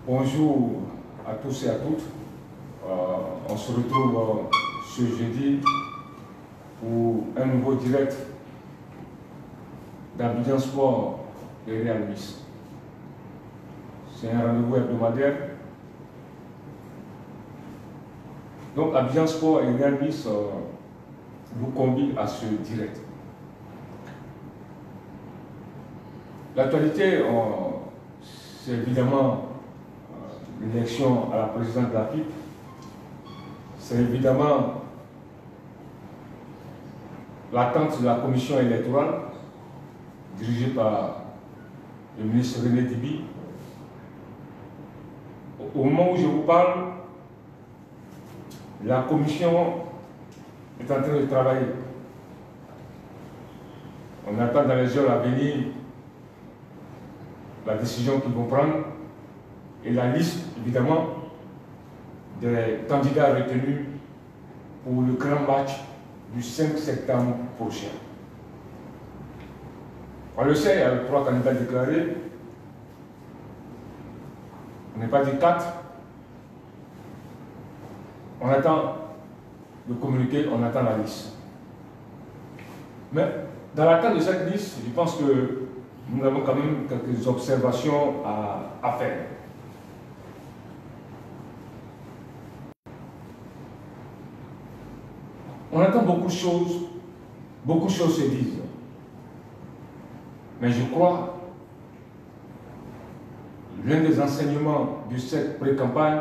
Bonjour à tous et à toutes. On se retrouve ce jeudi pour un nouveau direct d'Abidjan Sport et Real Nice. C'est un rendez-vous hebdomadaire. Donc Abidjan Sport et Real Nice vous convient à ce direct. L'actualité, c'est évidemment l'élection à la présidence de la FIP. C'est évidemment l'attente de la commission électorale dirigée par le ministre René Dibi. Au moment où je vous parle, la commission est en train de travailler. On attend dans les heures à venir la décision qu'ils vont prendre et la liste, évidemment, des candidats retenus pour le grand match du 5 septembre prochain. On le sait, il y a 3 candidats déclarés. On n'est pas dit 4. On attend le communiqué, on attend la liste. Mais dans l'attente de cette liste, je pense que nous avons quand même quelques observations à faire. On entend beaucoup de choses se disent. Mais je crois l'un des enseignements de cette pré-campagne,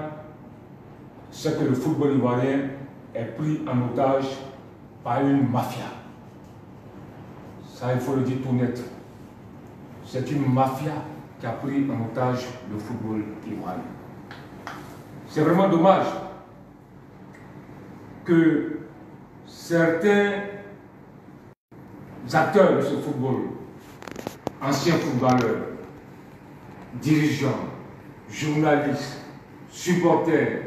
c'est que le football ivoirien est pris en otage par une mafia. Ça, il faut le dire tout net. C'est une mafia qui a pris en otage le football ivoirien. C'est vraiment dommage que certains acteurs de ce football, anciens footballeurs, dirigeants, journalistes, supporters,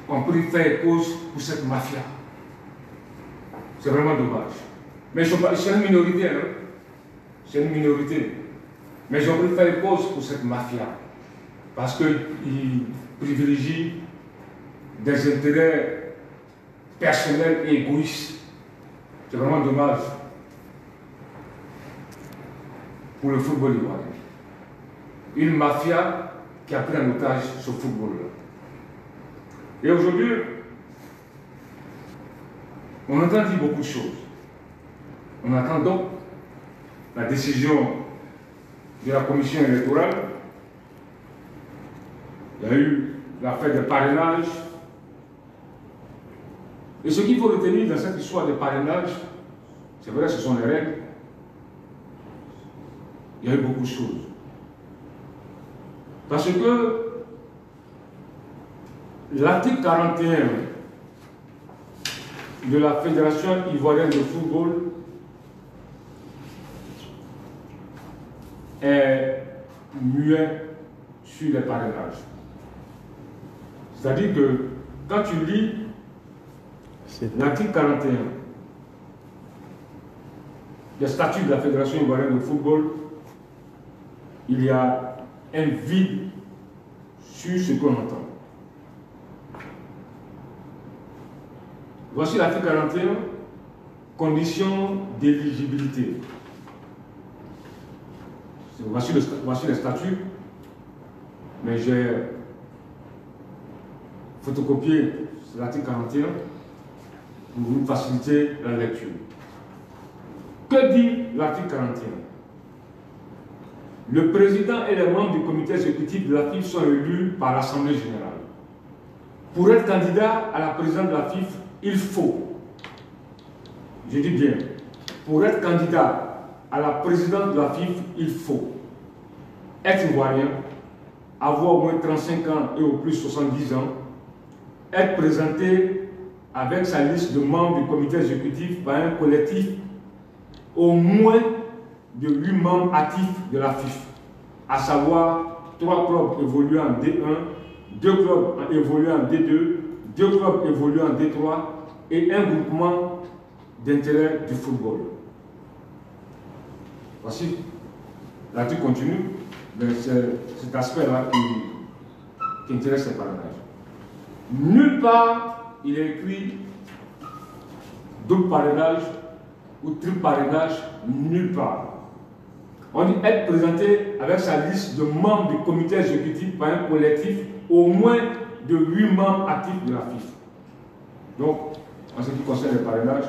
ont pris fait cause pour cette mafia. C'est vraiment dommage. Mais c'est une minorité, hein? C'est une minorité. Mais ils ont pris fait cause pour cette mafia. Parce qu'ils privilégient des intérêts personnels et égoïstes. C'est vraiment dommage pour le football ivoirien. Une mafia qui a pris en otage ce football-là. Et aujourd'hui, on entend dire beaucoup de choses. On attend donc la décision de la commission électorale. Il y a eu l'affaire des parrainages. Et ce qu'il faut retenir dans cette histoire de parrainage, c'est vrai, ce sont les règles. Il y a eu beaucoup de choses. Parce que l'article 41 de la Fédération ivoirienne de football est muet sur les parrainages. C'est-à-dire que quand tu lis l'article 41 des statuts de la Fédération ivoirienne de football, il y a un vide sur ce qu'on entend. Voici l'article 41, conditions d'éligibilité. Voici les statuts, mais j'ai photocopié l'article 41 pour vous faciliter la lecture. Que dit l'article 41? Le président et les membres du comité exécutif de la FIF sont élus par l'Assemblée générale. Pour être candidat à la présidence de la FIF, il faut, je dis bien, pour être candidat à la présidence de la FIF, il faut être ivoirien, avoir au moins 35 ans et au plus 70 ans, être présenté avec sa liste de membres du comité exécutif par un collectif au moins de 8 membres actifs de la FIF, à savoir 3 clubs évoluant en D1, 2 clubs évoluant en D2, 2 clubs évoluant en D3 et un groupement d'intérêt du football. Voici, l'article continue. Mais c'est cet aspect-là qui intéresse les parrainages. Nulle part, il est écrit double parrainage ou triple parrainage, nulle part. On dit être présenté avec sa liste de membres du comité exécutif par un collectif au moins de 8 membres actifs de la FIF. Donc, en ce qui concerne le parrainage,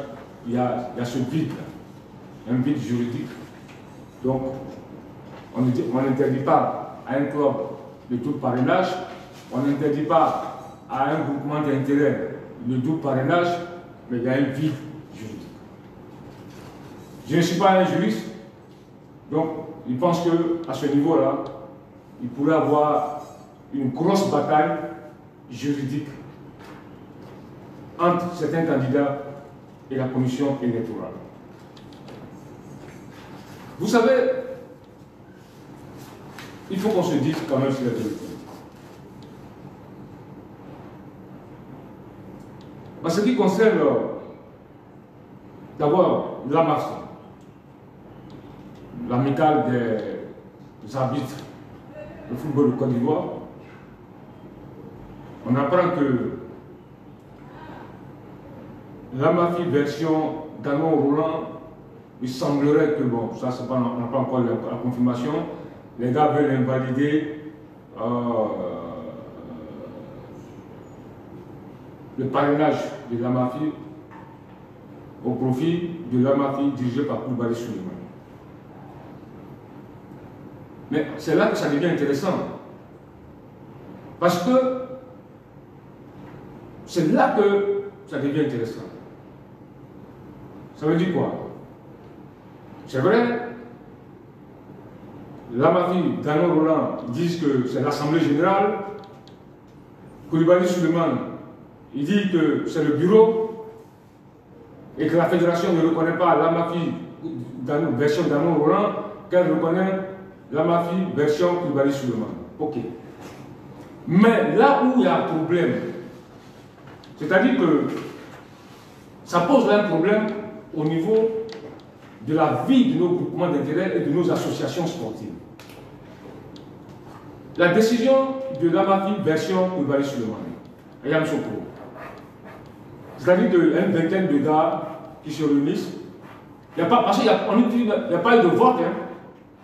il y a ce vide-là, un vide juridique. Donc, on n'interdit pas à un club le double parrainage, on n'interdit pas à un groupement d'intérêt le double parrainage, mais il y a un vide juridique. Je ne suis pas un juriste, donc je pense qu'à ce niveau-là, il pourrait y avoir une grosse bataille juridique entre certains candidats et la commission électorale. Vous savez, il faut qu'on se dise quand même sur la vérité. En ce qui concerne d'abord l'AMAF, l'amicale des arbitres de football de Côte d'Ivoire, on apprend que l'AMAFI version Danon Roland, il semblerait que, bon, ça on n'a pas encore la confirmation, les gars veulent invalider le parrainage de l'AMAFI au profit de l'AMAFI dirigé par Koulibaly Souleymane. Mais c'est là que ça devient intéressant. Parce que c'est là que ça devient intéressant. Ça veut dire quoi? C'est vrai, l'AMAFI, Danon Roland, disent que c'est l'Assemblée Générale. Koulibaly Souleymane, il dit que c'est le bureau et que la fédération ne reconnaît pas l'AMAFI version Danon Roland, qu'elle reconnaît l'AMAFI version Koulibaly Souleymane. Ok. Mais là où il y a un problème, c'est-à-dire que ça pose là un problème au niveau de la vie de nos groupements d'intérêt et de nos associations sportives. La décision de l'AMAFI version Koulibaly Souleymane, Ayam Soko, c'est-à-dire qu'il y a une vingtaine de gars qui se réunissent, parce qu'il n'y a pas eu de vote, hein.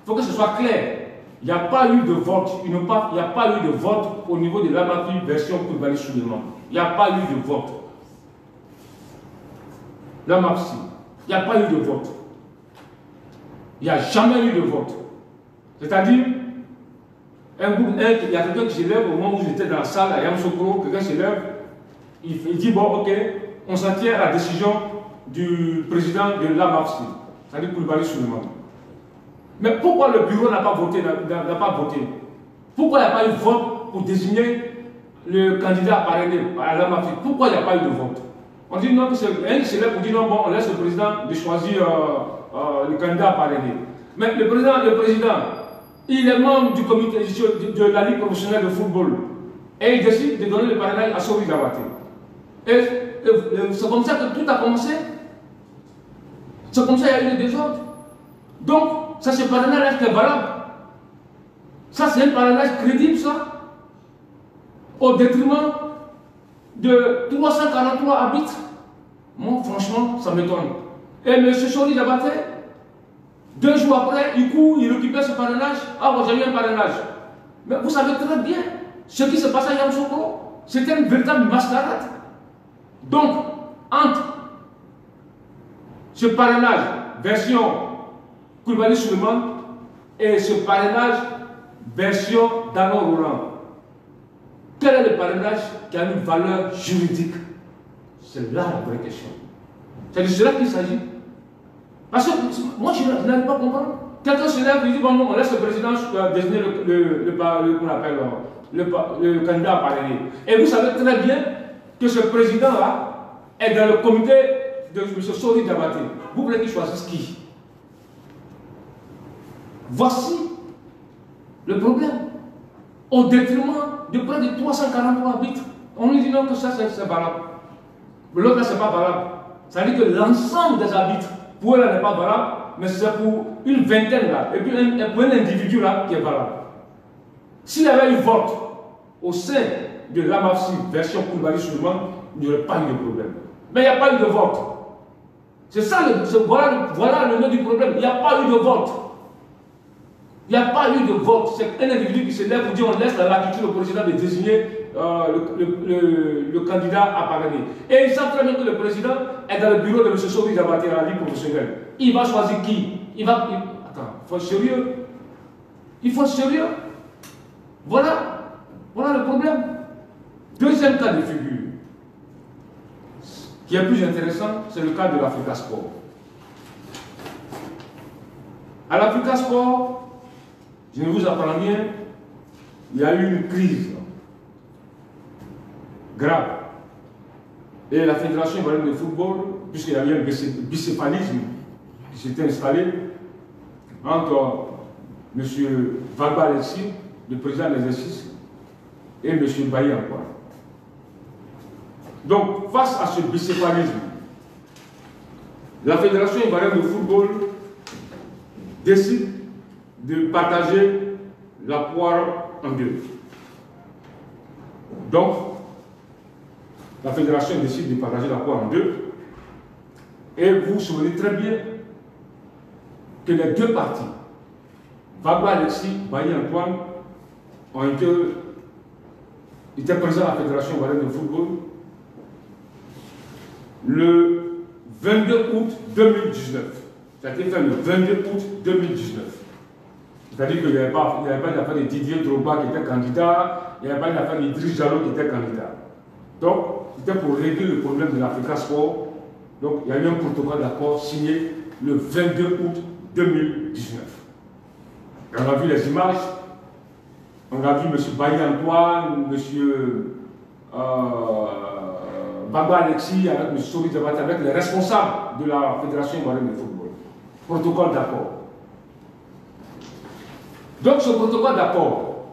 Il faut que ce soit clair. Il n'y a pas eu de vote. Il n'y a pas eu de vote au niveau de l'AMAFI version Koulibaly Souleymane. Il n'y a pas eu de vote. L'AMAFI, il n'y a pas eu de vote. Il n'y a jamais eu de vote. C'est-à-dire, il y a quelqu'un qui s'élève au moment où j'étais dans la salle à Yamsokro, quelqu'un s'élève, il dit bon, ok, on s'en tient à la décision du président de l'AMAFI, c'est-à-dire Koulibaly Souleymane. Mais pourquoi le bureau n'a pas voté, Pourquoi il n'y a pas eu de vote pour désigner le candidat parrainé à l'AMAFI? Pourquoi il n'y a pas eu de vote? On dit non, il s'élève pour dire non, bon, on laisse le président de choisir le candidat parrainé. Mais le président, il est membre du comité de la Ligue professionnelle de football. Et il décide de donner le parrainage à Sori Diabaté. Et c'est comme ça que tout a commencé. C'est comme ça qu'il y a eu le désordre. Donc, ça c'est un parrainage qui est valable. Ça c'est un parrainage crédible, ça. Au détriment de 343 arbitres. Moi, franchement, ça m'étonne. Et M. Sori Diabaté, 2 jours après, il récupère ce parrainage. Ah, bon, j'ai eu un parrainage. Mais vous savez très bien ce qui se passe à Yamsokro. C'était une véritable mascarade. Donc, entre ce parrainage version Koulibaly Souleymane et ce parrainage version Danon Roland, quel est le parrainage qui a une valeur juridique? C'est là la vraie question. C'est de cela qu'il s'agit. Parce que moi, je n'arrive pas à comprendre. Quelqu'un se lève et dit bon, on laisse le président désigner le candidat parrainé. Et vous savez très bien que ce président-là est dans le comité de M. Sori Diabaté. Vous voulez qu'il choisisse qui? Voici le problème. Au détriment de près de 343 arbitres. On lui dit non que ça c'est valable. Mais l'autre là c'est pas valable. Ça veut dire que l'ensemble des arbitres, pour eux là n'est pas valable, mais c'est pour une vingtaine là. Et puis pour un individu là qui est valable. S'il y avait eu vote au sein de l'AMAFSI version Koulibaly seulement, il n'y aurait pas eu de problème. Mais il n'y a pas eu de vote. C'est ça, voilà le nœud du problème. Il n'y a pas eu de vote. Il n'y a pas eu de vote. C'est un individu qui se lève pour dire on laisse la latitude au président de désigner le candidat à parrainer. Et ils savent très bien que le président est dans le bureau de M. Sobi Diabaté à la vie professionnelle. Il va choisir qui? Attends, il faut être sérieux. Il faut être sérieux. Voilà le problème. Deuxième cas de figure, qui est plus intéressant, c'est le cas de l'Africa Sport. À l'Africa Sport, je ne vous apprends rien, il y a eu une crise grave. Et la Fédération ivoirienne de football, puisqu'il y a eu un bicéphalisme qui s'était installé entre M. Vagba Alexis, le président de l'exercice, et M. Bailly Antoine. Donc, face à ce bicéphalisme, la Fédération ivoirienne de football décide de partager la poire en deux. Donc, la Fédération décide de partager la poire en deux. Et vous vous souvenez très bien que les deux parties, Vagba Alexis, Bailly Antoine, ont été présents à la Fédération ivoirienne de football le 22 août 2019. Ça a été fait le 22 août 2019. C'est-à-dire qu'il n'y avait pas une affaire de Didier Drogba qui était candidat, il n'y avait pas une affaire d'Idriss Diallo qui était candidat. Donc, c'était pour régler le problème de l'Africa Sport. Donc, il y a eu un protocole d'accord signé le 22 août 2019. Et on a vu les images. On a vu M. Bailly Antoine, M. Vagba Alexis, avec M. Sobi Diabaté, avec les responsables de la Fédération ivoirienne de football. Protocole d'accord. Donc ce protocole d'accord,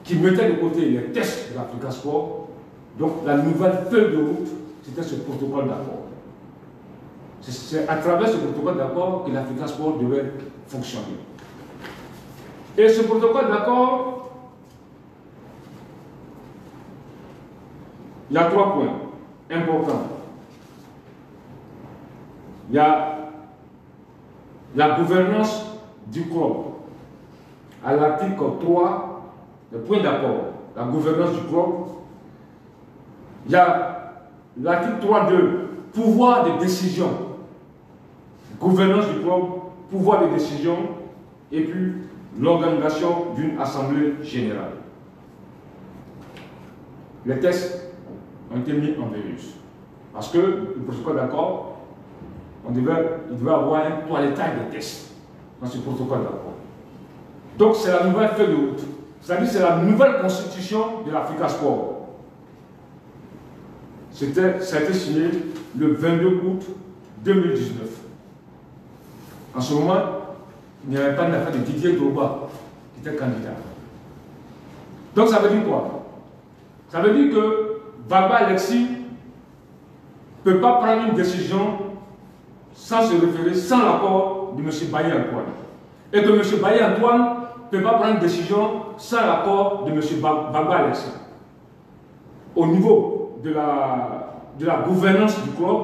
qui mettait de côté les tests de l'Africa Sport, donc la nouvelle feuille de route, c'était ce protocole d'accord. C'est à travers ce protocole d'accord que l'Africa Sport devait fonctionner. Et ce protocole d'accord, il y a 3 points importants. Il y a la gouvernance du club. À l'article 3, le point d'accord, la gouvernance du club. Il y a l'article 3.2, pouvoir de décision. Gouvernance du club, pouvoir de décision, et puis l'organisation d'une assemblée générale. Les tests ont été mis en veilleuse. Parce que le protocole d'accord, il devait avoir un toilettage de tests dans ce protocole d'accord. Donc c'est la nouvelle feuille de route. C'est-à-dire c'est la nouvelle constitution de l'Africa Sport. Ça a été signé le 22 août 2019. En ce moment, il n'y avait pas d'affaire de Didier Drogba qui était candidat. Donc ça veut dire quoi? Ça veut dire que Vagba Alexis ne peut pas prendre une décision sans se référer, sans l'accord de M. Bailly Antoine. Et que M. Bailly Antoine ne peut pas prendre une décision sans l'accord de M. Vagba Alexis. Au niveau de la gouvernance du club,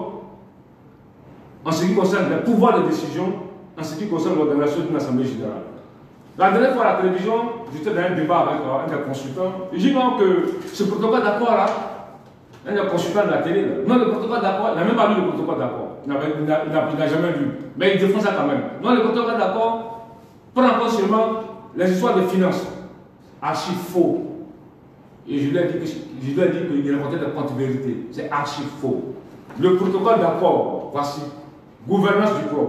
en ce qui concerne les pouvoirs de décision, en ce qui concerne l'organisation d'une assemblée générale. La dernière fois à la télévision, j'étais dans un débat avec un des consultants. Je dis non que ce protocole d'accord là, un des consultants de la télé, là, non, le protocole d'accord, il n'a même pas lu le protocole d'accord. Il n'a jamais lu. Mais il défend ça quand même. Non, le protocole d'accord prend en compte seulement les histoires de finances. Archi faux. Et je lui ai dit qu'il racontait des comptes vérités. C'est archi faux. Le protocole d'accord, voici. Gouvernance du club.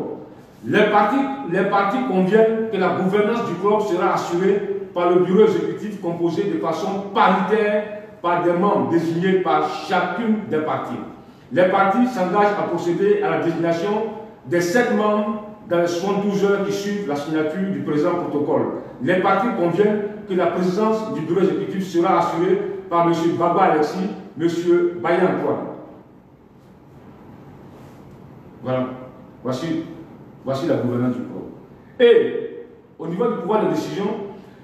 Les partis conviennent que la gouvernance du club sera assurée par le bureau exécutif composé de façon paritaire par des membres désignés par chacune des parties. Les partis s'engagent à procéder à la désignation des 7 membres dans les 72 heures qui suivent la signature du présent protocole. Les partis conviennent que la présidence du bureau exécutif sera assurée par M. Vagba Alexis, M. Bailly Antoine. Voilà. Voici la gouvernance du club. Et au niveau du pouvoir de décision,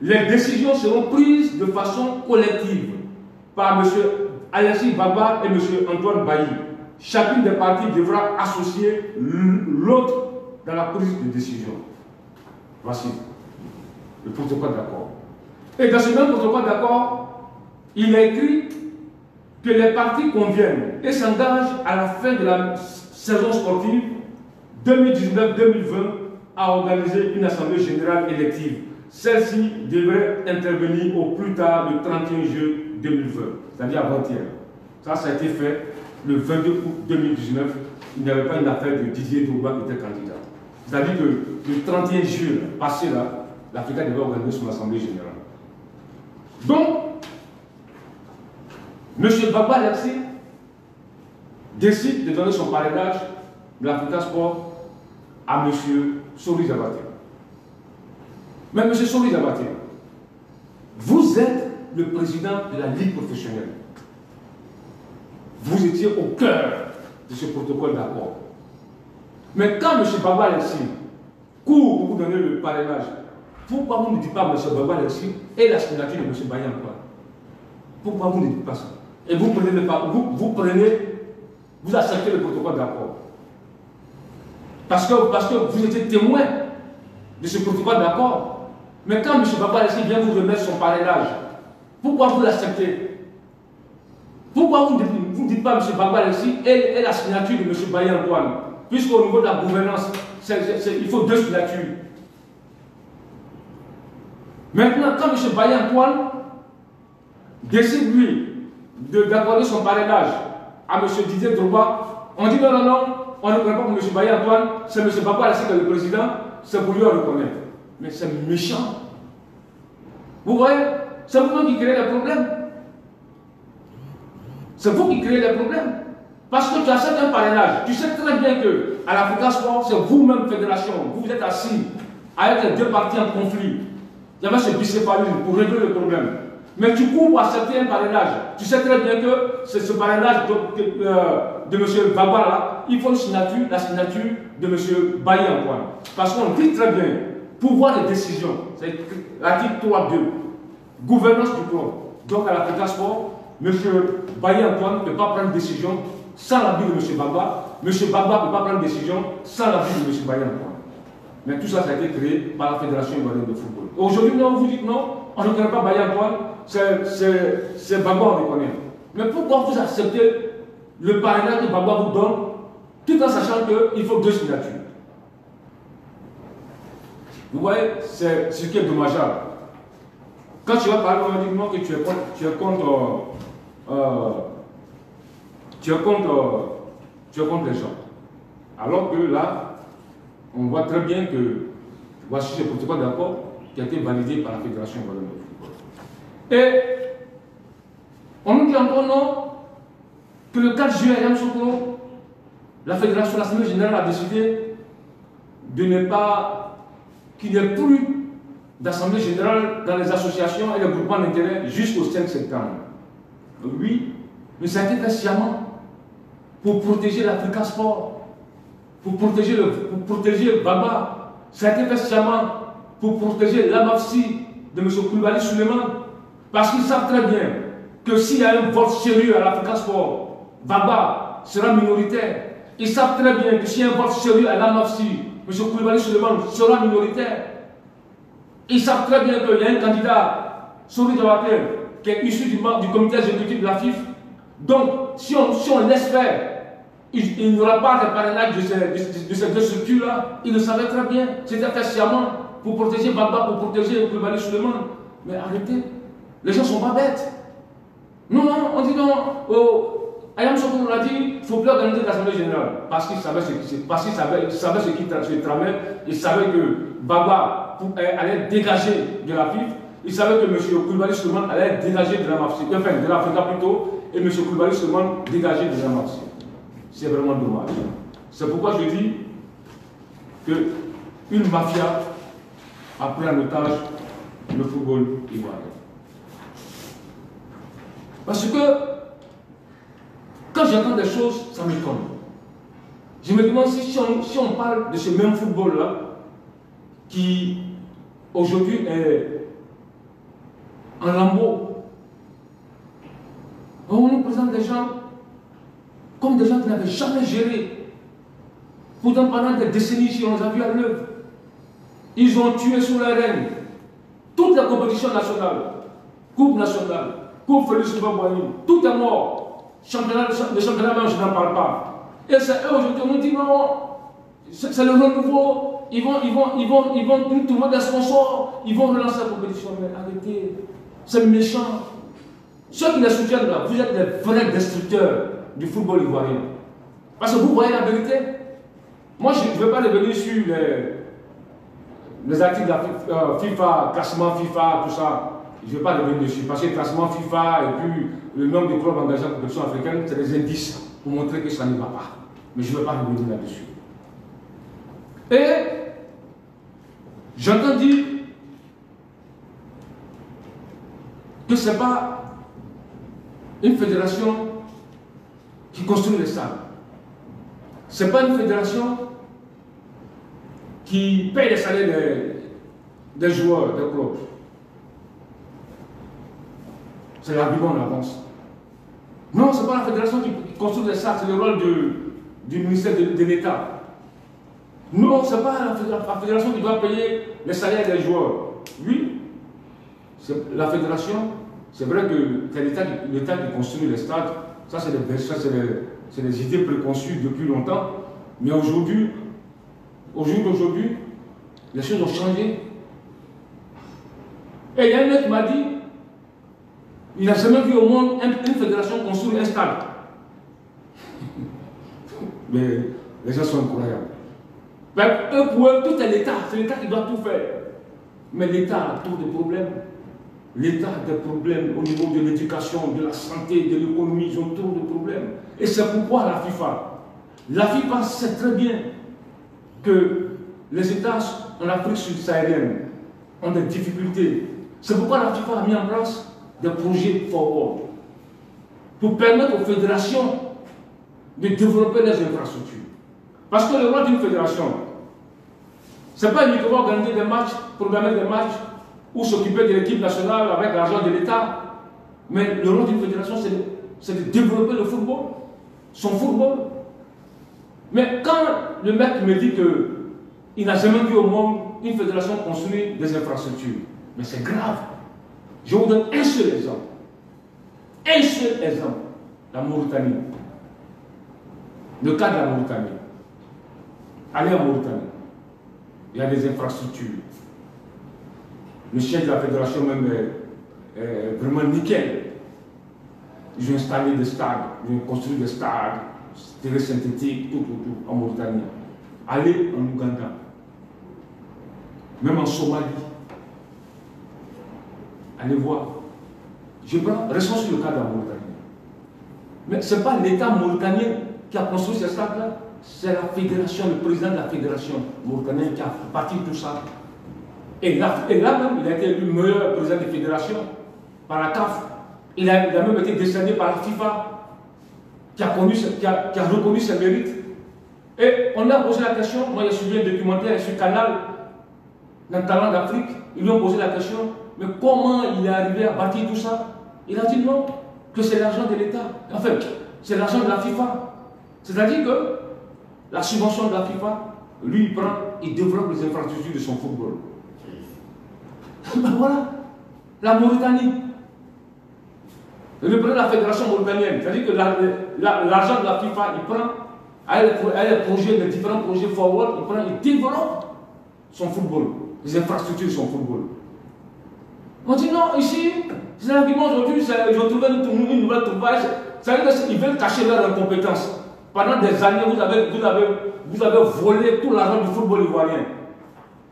Les décisions seront prises de façon collective par M. Alexis Baba et M. Antoine Bailly. Chacune des parties devra associer l'autre dans la prise de décision. Voici le protocole d'accord. Et dans ce même protocole d'accord, il est écrit que les parties conviennent et s'engagent à la fin de la saison sportive 2019-2020 à organiser une assemblée générale élective. Celle-ci devrait intervenir au plus tard le 31 juin 2020, c'est-à-dire avant-hier. Ça a été fait le 22 août 2019. Il n'y avait pas une affaire de Didier Drogba qui était candidat. C'est-à-dire que le 31 juillet passé là, l'Africa devait organiser son assemblée générale. Donc, M. Baba Alexis décide de donner son parrainage de l'Africa Sport à M. Sori Zabaté. Mais M. Sori Zabaté, vous êtes le président de la Ligue professionnelle. Vous étiez au cœur de ce protocole d'accord. Mais quand M. Baba Alexis court pour vous donner le parrainage, pourquoi vous ne dites pas M. Baba Alexis et la signature de M. Bayan Antoine? Pourquoi vous ne dites pas ça? Et vous vous acceptez le protocole d'accord. Parce que vous étiez témoin de ce protocole d'accord. Mais quand M. Baba Alexis vient vous remettre son parrainage, pourquoi vous l'acceptez? Pourquoi vous ne dites pas M. Baba Alexis et la signature de M. Bayan Antoine? Puisqu'au niveau de la gouvernance, il faut deux signatures. Maintenant, quand M. Bayan Antoine décide, lui, d'accorder son parrainage à M. Didier Drogba, on dit non, non, non, on ne reconnaît pas pour M. Bayan Antoine, c'est M. Baba Alexis qui est le président, c'est pour lui on reconnaît. Mais c'est méchant. Vous voyez, c'est vous qui créez les problèmes. C'est vous qui créez les problèmes. Parce que tu acceptes un parrainage. Tu sais très bien que à l'Africa Sport, c'est vous-même, fédération, vous êtes assis avec les deux parties en conflit. Il y avait ce bicéphalisme pour régler le problème. Mais tu cours pour accepter un parrainage. Tu sais très bien que c'est ce parrainage de M. Baba là, il faut une signature, la signature de M. Bailly Antoine. Parce qu'on dit très bien, pouvoir de décision, c'est l'article 3.2, gouvernance du club. Donc à l'Africa Sport, M. Bailly Antoine ne peut pas prendre décision sans l'avis de M. Baba. M. Baba ne peut pas prendre décision sans l'avis de M. Bailly Antoine. Mais tout ça, ça a été créé par la Fédération ivoirienne de football. Aujourd'hui, non, vous dites non, on ne reconnaît pas Bailly Antoine, c'est Baba, on reconnaît. Mais pourquoi vous acceptez le parrainage que Baba vous donne, tout en sachant qu'il faut deux signatures? Vous voyez, c'est ce qui est dommageable. Quand tu vas parler, on va dire non, que tu es contre les gens. Alors que là, on voit très bien que voici ce protocole d'accord qui a été validé par la Fédération ivoirienne de football. Et on nous dit encore non, que le 4 juillet, la Fédération, l'Assemblée générale a décidé de ne pas, qu'il n'y ait plus d'Assemblée générale dans les associations et les groupements d'intérêt jusqu'au 5 septembre. Oui, mais ça a été fait sciemment pour protéger l'Africa Sport. Pour protéger Baba, ça a été fait sciemment pour protéger l'Amafsi de M. Koulibaly Suleiman. Parce qu'ils savent très bien que s'il y a un vote sérieux à l'Africa Sport, Baba sera minoritaire. Ils savent très bien que s'il y a un vote sérieux à l'Amafsi, M. Koulibaly Suleiman sera minoritaire. Ils savent très bien qu'il y a un candidat, Sori Zabaté, qui est issu du comité exécutif de la FIFA. Donc, si on laisse faire, il n'y aura pas de parrainage de ces deux structures-là. Ils le savaient très bien. C'était fait sciemment pour protéger Baba, pour protéger Koulibaly Suleiman. Mais arrêtez. Les gens ne sont pas bêtes. Non, non, on dit non. Ayam Soko l'a dit, il ne faut plus organiser l'Assemblée générale. Parce qu'il savait ce qui se tramait. Il savait que Baba allait dégager de la FIFA. Il savait que M. Koulibaly Suleiman allait dégager de la MAFSI. Enfin, de l'Africa plutôt. Et M. Koulibaly Suleiman dégager de la MAFSI. C'est vraiment dommage. C'est pourquoi je dis qu'une mafia a pris en otage le football ivoirien. Parce que quand j'entends des choses, ça m'étonne. Je me demande si on parle de ce même football-là, qui aujourd'hui est en lambeaux. On nous présente des gens comme des gens qui n'avaient jamais géré. Pourtant, pendant des décennies, ici, on les a vus à l'œuvre. Ils ont tué sous la règne toute la compétition nationale, Coupe nationale, Coupe Félix Houphouët-Boigny, tout est mort. Le championnat même, je n'en parle pas. Et c'est eux aujourd'hui, on nous dit non, c'est le renouveau, ils vont trouver des sponsors, ils vont relancer la compétition. Mais arrêtez, c'est méchant. Ceux qui les soutiennent là, vous êtes des vrais destructeurs du football ivoirien. Parce que vous voyez la vérité. Moi, je ne veux pas revenir sur les articles de la FIFA, classement FIFA, tout ça. Je ne vais pas revenir dessus. Parce que le classement FIFA et puis le nombre de clubs engagés en compétition africaine, c'est des indices pour montrer que ça ne va pas. Mais je ne vais pas revenir là-dessus. Et j'entends dire que ce n'est pas une fédération qui construit les stades. Ce n'est pas une fédération qui paye les salaires des joueurs, des clubs. C'est l'argument en avance. Non, ce n'est pas la fédération qui construit les stades, c'est le rôle du ministère de l'État. Non, ce n'est pas la fédération qui doit payer les salaires des joueurs. Oui, la fédération, c'est vrai que c'est l'État qui construit les stades. Ça, c'est des idées préconçues depuis longtemps. Mais aujourd'hui, au jour d'aujourd'hui, les choses ont changé. Et il y a un mec qui m'a dit, il n'a jamais vu au monde une fédération construire un stade. Mais les gens sont incroyables. Ben, eux, pour eux, tout est l'État. C'est l'État qui doit tout faire. Mais l'État a trop de problèmes. L'État a des problèmes au niveau de l'éducation, de la santé, de l'économie. Ils ont trop de problèmes. Et c'est pourquoi la FIFA sait très bien que les États en Afrique subsaharienne ont des difficultés. C'est pourquoi la FIFA a mis en place des projets forward pour permettre aux fédérations de développer les infrastructures. Parce que le rôle d'une fédération, ce n'est pas uniquement organiser des matchs, programmer des matchs ou s'occuper de l'équipe nationale avec l'argent de l'État. Mais le rôle d'une fédération, c'est de développer le football, son football. Mais quand le mec me dit qu'il n'a jamais vu au monde une fédération construire des infrastructures, mais c'est grave. Je vous donne un seul exemple. Un seul exemple. La Mauritanie. Le cas de la Mauritanie. Allez en Mauritanie. Il y a des infrastructures. Le chef de la fédération même est vraiment nickel. Ils ont installé des stades, ils ont construit des stades, terrains synthétiques, tout, en Mauritanie. Allez en Ouganda. Même en Somalie. Allez voir. Restons sur le cas de la Mauritanie. Mais ce n'est pas l'État mauritanien qui a construit ces stades-là. C'est la fédération, le président de la fédération mauritanienne qui a bâti tout ça. Et là même, il a été élu meilleur président de fédération par la CAF. Il a même été décerné par la FIFA, qui a reconnu ses mérites. Et on lui a posé la question, moi j'ai suivi un documentaire sur Canal, dans le talent d'Afrique, ils lui ont posé la question, mais comment il est arrivé à bâtir tout ça? Il a dit non, que c'est l'argent de l'État. Enfin, c'est l'argent de la FIFA. C'est-à-dire que la subvention de la FIFA, lui, il développe les infrastructures de son football. Ben voilà, la Mauritanie. Le président de la fédération mauritanienne, c'est-à-dire que l'argent de la FIFA, il prend, les différents projets forward, il développe son football, les infrastructures de son football. On dit non, ici, c'est l'argument aujourd'hui, ils ont trouvé une nouvelle trouvaille. Ça veut dire qu'ils veulent cacher leur incompétence. Pendant des années, vous avez volé tout l'argent du football ivoirien.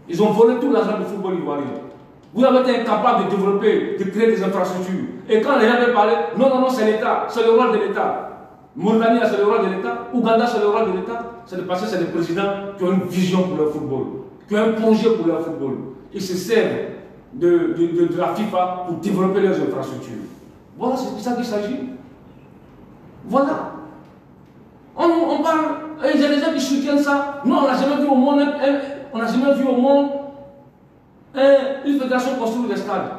Ils ont volé tout l'argent du football ivoirien. Vous avez été incapable de développer, de créer des infrastructures. Et quand les gens veulent parler, non, c'est l'État, c'est le rôle de l'État. Mauritanie, c'est le rôle de l'État. Ouganda, c'est le rôle de l'État. C'est parce que c'est des présidents qui ont une vision pour leur football, qui ont un projet pour leur football. Ils se servent de la FIFA pour développer leurs infrastructures. Voilà, c'est de ça qu'il s'agit. Voilà. On parle, il y a des gens qui soutiennent ça. Non, on n'a jamais vu au monde une fédération construire des stades.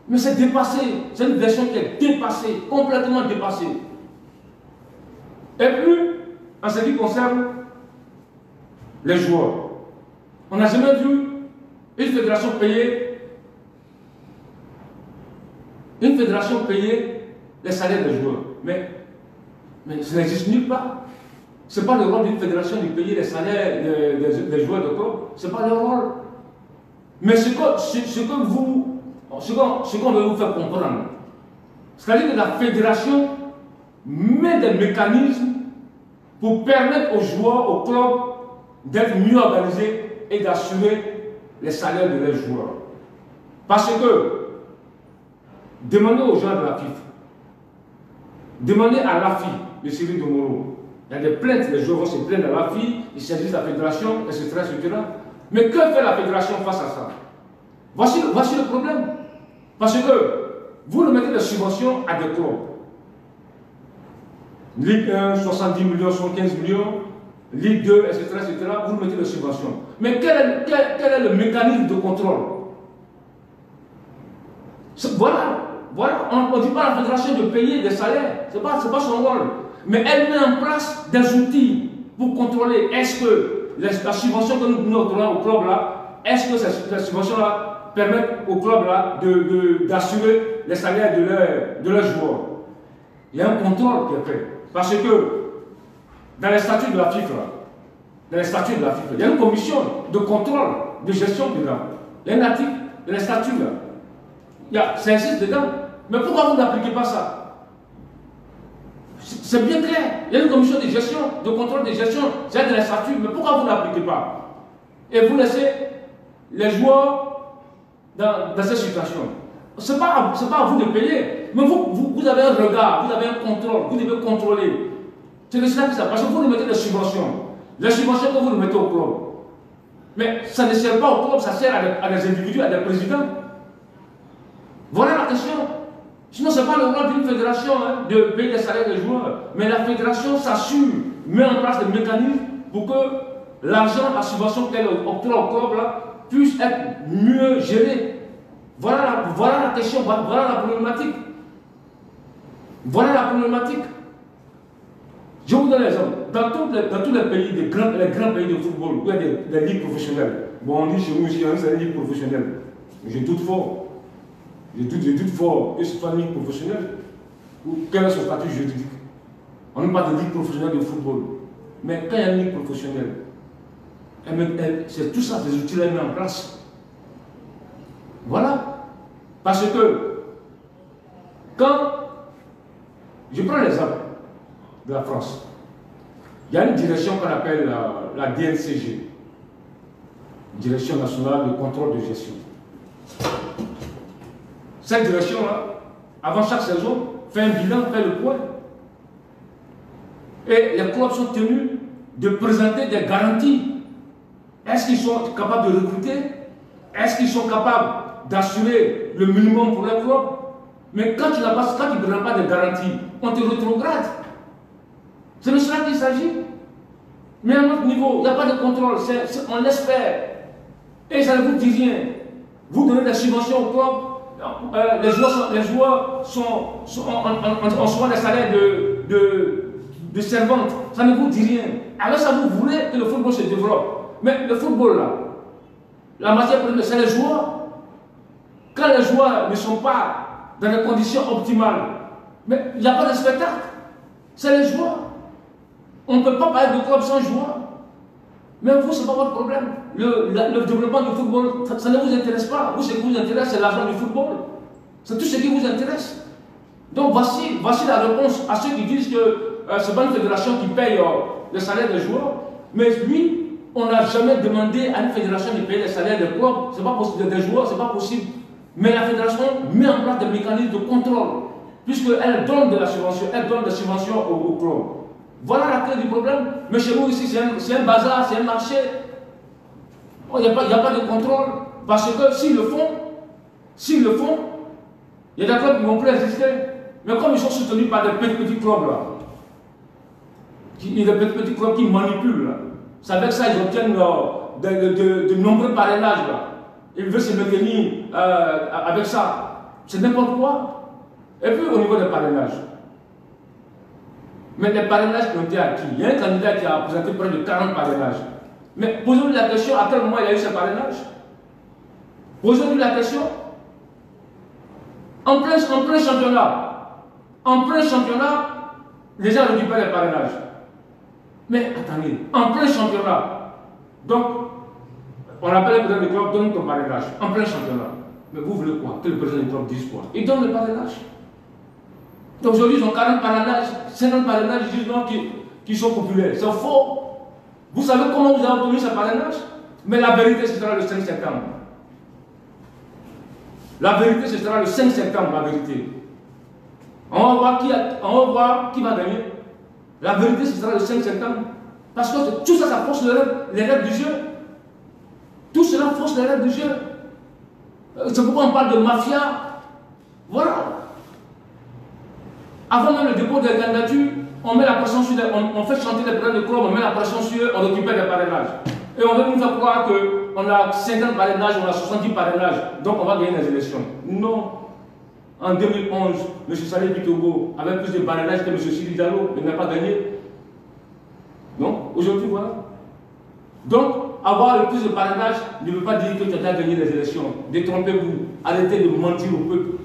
Mais c'est dépassé. C'est une version qui est dépassée, complètement dépassée. Et puis, en ce qui concerne les joueurs, on n'a jamais vu une fédération payer les salaires des joueurs. Mais ça n'existe nulle part. Ce n'est pas le rôle d'une fédération de payer les salaires des joueurs de club. Ce n'est pas leur rôle. Mais ce qu'on veut vous faire comprendre, c'est-à-dire que la fédération met des mécanismes pour permettre aux joueurs, aux clubs, d'être mieux organisés et d'assurer les salaires de leurs joueurs. Parce que, demandez aux gens de la FIFA, demandez à l'AFI, de Cyril Domoro, il y a des plaintes, les joueurs vont se plaindre à l'AFI, ils saisissent la fédération, etc., etc. Mais que fait la fédération face à ça? Voici le problème. Parce que vous ne mettez des subventions à des clubs. Ligue 1, 70 millions, 75 millions, Ligue 2, etc., etc., vous mettez des subventions. Mais quel est le mécanisme de contrôle? Voilà, on ne dit pas à la fédération de payer des salaires, ce n'est pas son rôle. Mais elle met en place des outils pour contrôler est-ce que la subvention que nous donnons au club là, est-ce que cette subvention-là permet au club là d'assurer les salaires de leurs joueurs. Il y a un contrôle qui est fait. Parce que dans les statuts de la FIFA, il y a une commission de contrôle, de gestion dedans. Il y a un article dans les statuts là. Ça existe dedans. Mais pourquoi vous n'appliquez pas ça? C'est bien clair. Il y a une commission de gestion, de contrôle de gestion, c'est dans les statuts. Mais pourquoi vous n'appliquez pas? Et vous laissez les joueurs dans cette situation. Ce n'est pas à vous de payer. Mais vous avez un regard, vous avez un contrôle, vous devez contrôler. C'est de cela que ça. Parce que vous nous mettez des subventions. Les subventions que vous nous mettez au club. Mais ça ne sert pas au club, ça sert à des individus, à des présidents. Voilà la question. Sinon, ce n'est pas le rôle d'une fédération de payer les salaires des joueurs. Mais la fédération s'assure, met en place des mécanismes pour que l'argent, la subvention qu'elle octroie au club là, puisse être mieux géré. Voilà la question, voilà la problématique. Voilà la problématique. Je vous donne l'exemple. Dans tous les pays, les grands pays de football, où il y a des ligues professionnelles. Bon, on dit chez nous ici, c'est une ligue professionnelle. Je doute fort. Je doute fort que ce soit une ligue professionnelle. Ou quel est son statut juridique. On ne parle pas de ligue professionnelle de football. Mais quand il y a une ligue professionnelle, c'est tout ça, ces outils-là mis en place. Voilà. Parce que, quand je prends l'exemple de la France, il y a une direction qu'on appelle la DNCG, Direction nationale de contrôle de gestion. Cette direction-là, avant chaque saison, fait un bilan, fait le point. Et les clubs sont tenus de présenter des garanties. Est-ce qu'ils sont capables de recruter? Est-ce qu'ils sont capables d'assurer le minimum pour les clubs? Mais quand tu ne donnes pas de garanties, on te rétrograde. C'est de cela qu'il s'agit. Mais à notre niveau, il n'y a pas de contrôle, on laisse faire. Et ça ne vous dit rien. Vous donnez des subventions au club, les joueurs sont souvent des salaires de servantes. Ça ne vous dit rien. Alors ça vous voulez que le football se développe. Mais le football là, la matière première, c'est les joueurs. Quand les joueurs ne sont pas dans les conditions optimales, mais il n'y a pas de spectacle. C'est les joueurs. On ne peut pas parler de club sans joueurs. Mais vous, ce n'est pas votre problème. Le développement du football, ça ne vous intéresse pas. Vous, ce qui vous intéresse, c'est l'argent du football. C'est tout ce qui vous intéresse. Donc voici la réponse à ceux qui disent que ce n'est pas une fédération qui paye le salaire des joueurs. Mais lui, on n'a jamais demandé à une fédération de payer les salaires des clubs. Ce n'est pas possible, des joueurs, ce n'est pas possible. Mais la fédération met en place des mécanismes de contrôle. Puisqu'elle donne de la subvention, elle donne des subventions aux clubs. Voilà la clé du problème. Mais chez nous ici, c'est un bazar, c'est un marché. Il n'y a pas de contrôle. Parce que s'ils le font, il y a des clubs qui ne vont plus exister. Mais comme ils sont soutenus par des petits clubs là, il y a des petits clubs qui manipulent là. C'est avec ça qu'ils obtiennent de nombreux parrainages là. Ils veulent se maintenir avec ça. C'est n'importe quoi. Et puis au niveau des parrainages. Mais les parrainages qui ont été acquis, il y a un candidat qui a présenté près de 40 parrainages. Mais posez-lui la question à quel moment il a eu ces parrainages. Posez-lui la question. En plein championnat, les gens récupèrent les parrainages. Mais attendez, en plein championnat. Donc, on appelle le président du club, donne ton parrainage. En plein championnat. Mais vous voulez quoi? Que le président du club dise quoi? Il donne le parrainage. Donc aujourd'hui, ils ont 40 parrainages, 50 parrainages, ils disent non, qui sont populaires. C'est faux. Vous savez comment vous avez obtenu ces parrainages? Mais la vérité, ce sera le 5 septembre. La vérité, ce sera le 5 septembre, la vérité. On va voir qui va gagner. La vérité, ce sera le 5 septembre. Parce que tout ça, ça force les règles du jeu. Tout cela force les règles du jeu. C'est pourquoi on parle de mafia. Voilà. Avant même le dépôt des candidatures, on met la pression sur on fait chanter les présidents de club, on met la pression sur eux, on récupère les parrainages. Et on veut nous faire croire qu'on a 50 parrainages, on a 70 parrainages, donc on va gagner les élections. Non. En 2011, M. Saleh Bitogo avait plus de parrainages que M. Sidi Diallo, il n'a pas gagné. Non. Aujourd'hui, voilà. Donc, avoir le plus de parrainages ne veut pas dire que tu as gagné les élections. Détrompez-vous. Arrêtez de mentir au peuple.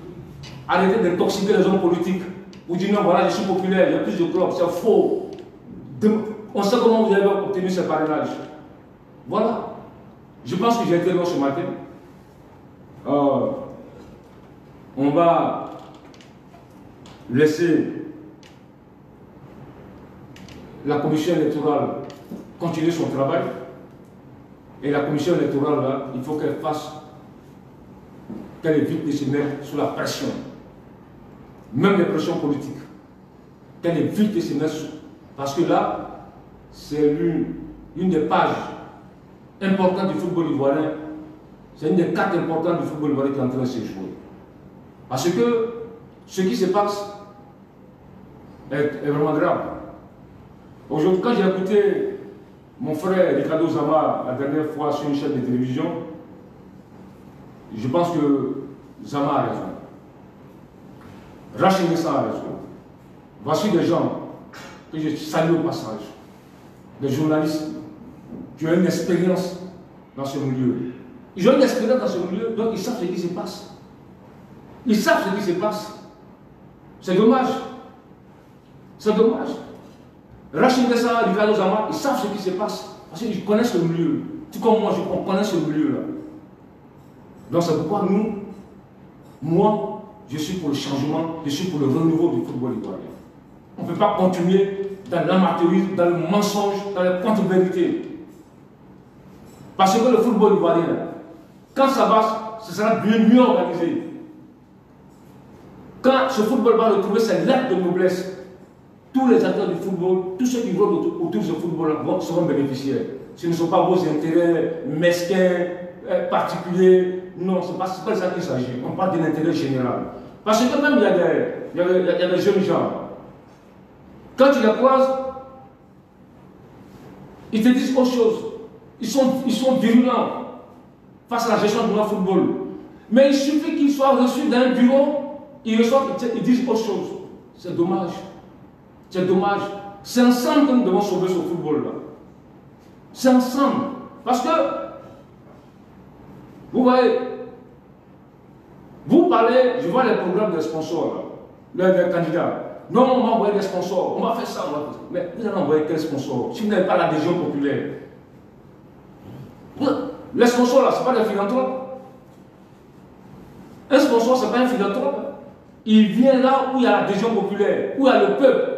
Arrêtez d'intoxiquer les hommes politiques. Vous dites non, voilà, je suis populaire, il y a plus de clubs. C'est faux. On sait comment vous avez obtenu ces parrainages. Voilà. Je pense que j'ai été là ce matin. On va laisser la commission électorale continuer son travail. Et la commission électorale, là, il faut qu'elle évite de se mettre sous la pression. Même les pressions politiques. Qu'elle évite de se mettre sous. Parce que là, c'est une des pages importantes du football ivoirien. C'est une des cartes importantes du football ivoirien qui est en train de se jouer. Parce que ce qui se passe est vraiment grave. Aujourd'hui, quand j'ai écouté mon frère Ricardo Zama la dernière fois sur une chaîne de télévision, je pense que Zama a raison. Rachid Nessa a raison. Voici des gens que je salue au passage, des journalistes qui ont une expérience dans ce milieu. Ils ont une expérience dans ce milieu, donc ils savent ce qui se passe. Ils savent ce qui se passe. C'est dommage. C'est dommage. Rachid Nessa, Ricardo Zama, ils savent ce qui se passe. Parce qu'ils connaissent le milieu. Tout comme moi, on connaît ce milieu-là. Donc c'est pourquoi moi, je suis pour le changement, je suis pour le renouveau du football ivoirien. On ne peut pas continuer dans l'amateurisme, dans le mensonge, dans la contre-vérité. Parce que le football ivoirien, quand ça va, ce sera mieux organisé. Quand ce football va retrouver ses lettres de noblesse, tous les acteurs du football, tous ceux qui rôdent autour de ce football seront bénéficiaires. Ce ne sont pas vos intérêts mesquins, particuliers. Non, ce n'est pas de ça qu'il s'agit. On parle de l'intérêt général. Parce que même il y a des jeunes gens. Quand tu les croises, ils te disent autre chose. Ils sont virulents face à la gestion de notre football. Mais il suffit qu'ils soient reçus dans un bureau, ils disent autre chose. C'est dommage. C'est dommage. C'est ensemble que nous devons sauver ce football-là. C'est ensemble. Parce que, vous voyez, vous parlez, je vois les programmes des sponsors, là, les candidats. Non, on va envoyer des sponsors, on va faire ça, on va faire ça. Mais vous allez envoyer quels sponsors si vous n'avez pas l'adhésion populaire? Les sponsors, là, ce n'est pas des philanthropes. Un sponsor, ce n'est pas un philanthrope. Il vient là où il y a l'adhésion populaire, où il y a le peuple.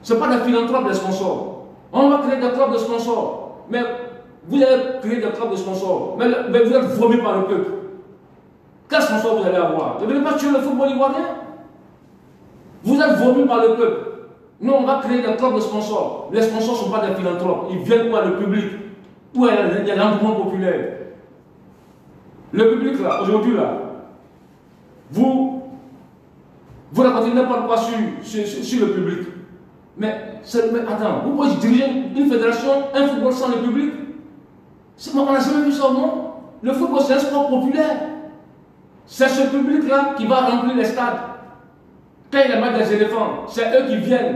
Ce n'est pas des philanthropes, des sponsors. On va créer des clubs de sponsors. Mais vous allez créer des clubs de sponsors. Mais vous êtes vomi par le peuple. Quel sponsor vous allez avoir? Vous n'allez pas tuer le football ivoirien? Vous êtes vomi par le peuple. Nous, on va créer des clubs de sponsors. Les sponsors ne sont pas des philanthropes. Ils viennent où il y a le public, où il y a l'engouement populaire. Le public, là, aujourd'hui, là, vous racontez n'importe quoi sur le public. Mais attends, vous pouvez diriger une fédération, un football sans le public? On n'a jamais vu ça au monde. Le football, c'est un sport populaire. C'est ce public-là qui va remplir les stades. Quand il y a des éléphants, c'est eux qui viennent.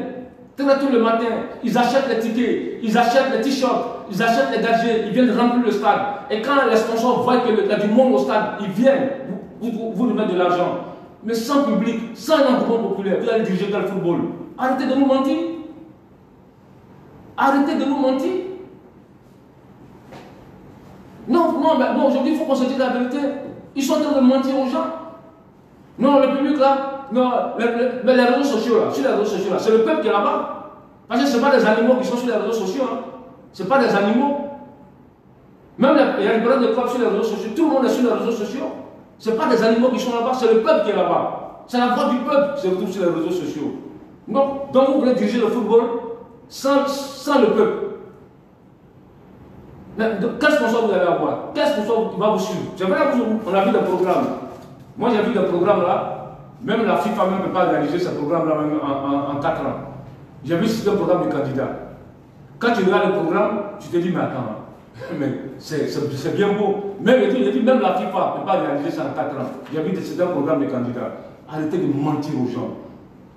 Très tôt le matin, ils achètent les tickets, ils achètent les t-shirts, ils achètent les gadgets, ils viennent remplir le stade. Et quand les sponsors voient qu'il y a du monde au stade, ils viennent vous mettre de l'argent. Mais sans public, sans un engouement populaire, vous allez diriger quel football? Arrêtez de nous mentir. Arrêtez de nous mentir. Non, aujourd'hui, il faut qu'on se dise la vérité. Ils sont en train de mentir aux gens. Non, le public là, non, mais les réseaux sociaux là, sur les réseaux sociaux là, c'est le peuple qui est là-bas. Parce que ce n'est pas des animaux qui sont sur les réseaux sociaux. Hein. Ce n'est pas des animaux. Même il y a une grande épreuve sur les réseaux sociaux. Tout le monde est sur les réseaux sociaux. Ce n'est pas des animaux qui sont là-bas, c'est le peuple qui est là-bas. C'est la voix du peuple qui se retrouve sur les réseaux sociaux. Donc vous voulez diriger le football sans le peuple. Quel sponsor vous allez avoir? Quel sponsor va vous suivre? C'est vrai qu'on a vu des programmes. Moi j'ai vu des programmes là, même la FIFA ne peut pas réaliser ce programme là en 4 ans. J'ai vu c'est un programme de candidats. Quand tu regardes le programme, tu te dis mais attends, mais c'est bien beau. Même la FIFA ne peut pas réaliser ça en 4 ans. J'ai vu c'est un programme de candidats. Arrêtez de mentir aux gens.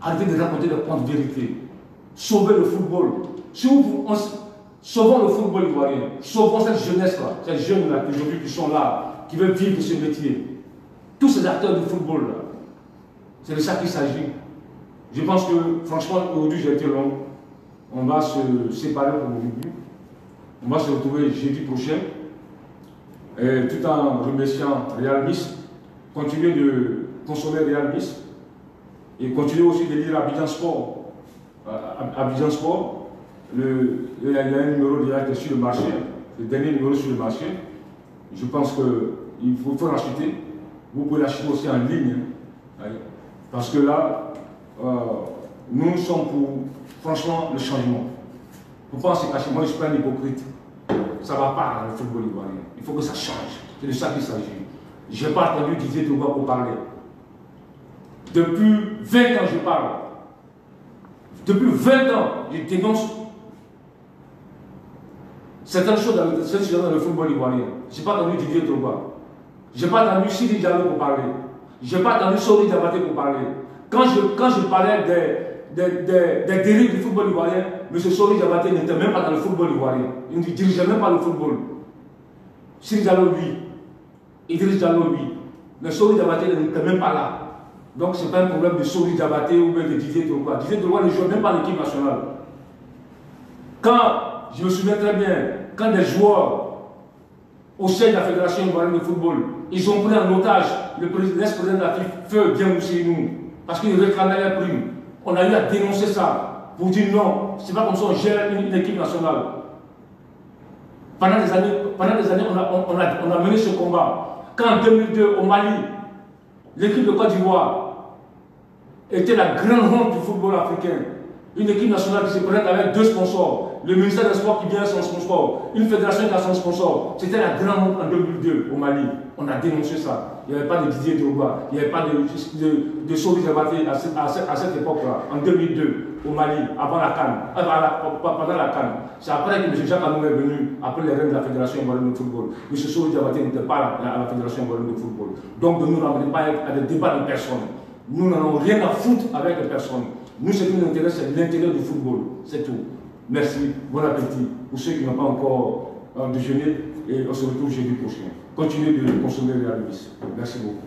Arrêtez de raconter des contes de vérité. Sauvez le football. Sauvons le football ivoirien. Sauvons cette jeunesse-là, ces jeunes-là aujourd'hui qui sont là, qui veulent vivre de ce métier. Tous ces acteurs du football, là, c'est de ça qu'il s'agit. Je pense que, franchement, aujourd'hui, j'ai été long. On va se séparer pour aujourd'hui. On va se retrouver jeudi prochain. Tout en remerciant Real Nice. Continuez de consommer Real Nice. Et continuez aussi de lire Abidjan Sport. Abidjan Sport. Il y a un numéro déjà qui est sur le marché. Le dernier numéro sur le marché. Je pense qu'il faut l'acheter. Vous pouvez l'acheter aussi en ligne. Hein. Parce que là, nous sommes pour, franchement, le changement. Il ne faut pas se cacher. Moi, je ne suis pas un hypocrite. Ça ne va pas dans le football ivoirien. Il faut que ça change. C'est de ça qu'il s'agit. Je n'ai pas entendu Didier Drogba pour parler. Depuis 20 ans, je parle. Depuis 20 ans, je dénonce certaines choses dans le football ivoirien. Je n'ai pas entendu Didier Drogba. Je n'ai pas entendu Sidi Diallo pour parler. Je n'ai pas entendu Sori Diabaté pour parler. Quand je parlais des dérives du football ivoirien, M. Sori Diabaté n'était même pas dans le football ivoirien. Il ne dirigeait même pas le football. Sidi Diallo, lui. Idriss Diallo, lui. Mais Sori Diabaté n'était même pas là. Donc ce n'est pas un problème de Sori Diabaté ou même de Didier Drogba. Didier Drogba ne joue même pas l'équipe nationale. Quand, je me souviens très bien, quand des joueurs au sein de la Fédération ivoirienne de football, ils ont pris en otage l'ex-président de la FIFA, Feu Bien Mousseinou, parce qu'il réclamait les primes. On a eu à dénoncer ça, pour dire non, c'est pas comme ça on gère une équipe nationale. Pendant des années, on a mené ce combat. Quand en 2002, au Mali, l'équipe de Côte d'Ivoire était la grande honte du football africain. Une équipe nationale qui se présente avec 2 sponsors. Le ministère des Sports qui vient à son sponsor. Une fédération qui a son sponsor. C'était la grande honte en 2002 au Mali. On a dénoncé ça. Il n'y avait pas de Didier Drogba. Il n'y avait pas de Sori Diabaté à cette époque-là. En 2002 au Mali, avant la CAN. Pendant la CAN. C'est après que M. Jacques Anoum est venu, après les règles de la Fédération ivoirienne de football. M. Sori Diabaté n'était pas à la Fédération ivoirienne de football. Donc ne nous ramenez pas à des débats de personnes. Nous n'en avons rien à foutre avec les personnes. Nous, ce qui nous intéresse, c'est l'intérêt du football. C'est tout. Merci. Bon appétit. Pour ceux qui n'ont pas encore déjeuné, et on se retrouve jeudi prochain. Continuez de consommer les Nice. Merci beaucoup.